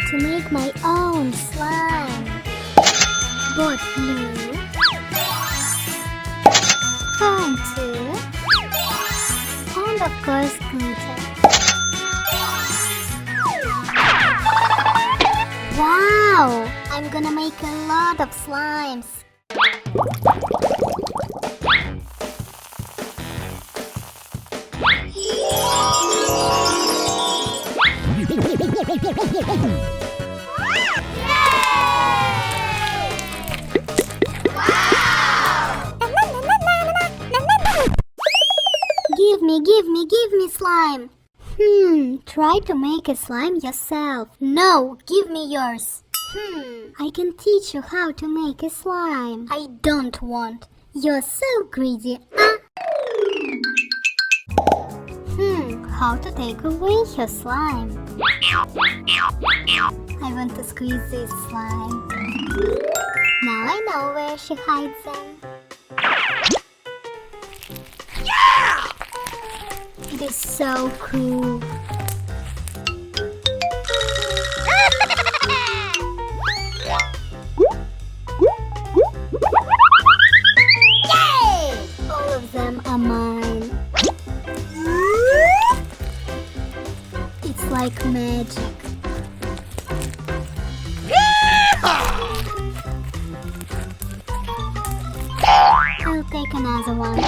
to make my own slime. Bought glue, foam too, and of course glitter. Wow! I'm gonna make a lot of slimes. Give me slime. Try to make a slime yourself. No, give me yours. I can teach you how to make a slime. I don't want. You're so greedy. How to take away your slime? I want to squeeze this slime. Now I know where she hides them. It is so cool. Yay! All of them are mine. It's like magic. I'll take another one.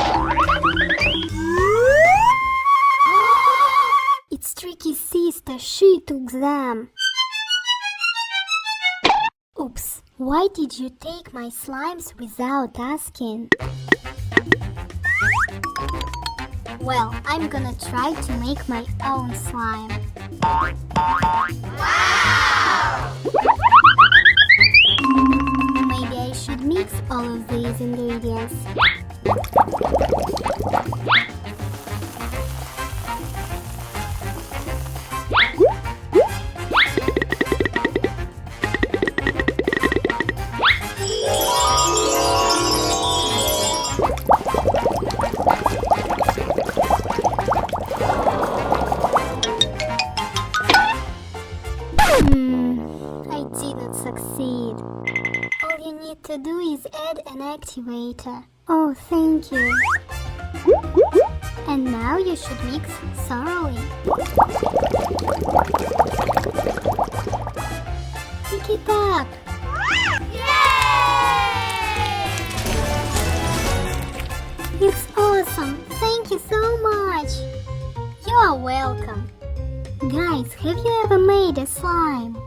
It's Tricky's sister, she took them. Oops, why did you take my slimes without asking? Well, I'm gonna try to make my own slime. Wow! Maybe I should mix all of these ingredients. I didn't succeed. All you need to do is add an activator. Oh, thank you. And now you should mix thoroughly. Pick it up. Yay! It's awesome. Thank you so much. You are welcome. Guys, have you ever made a slime?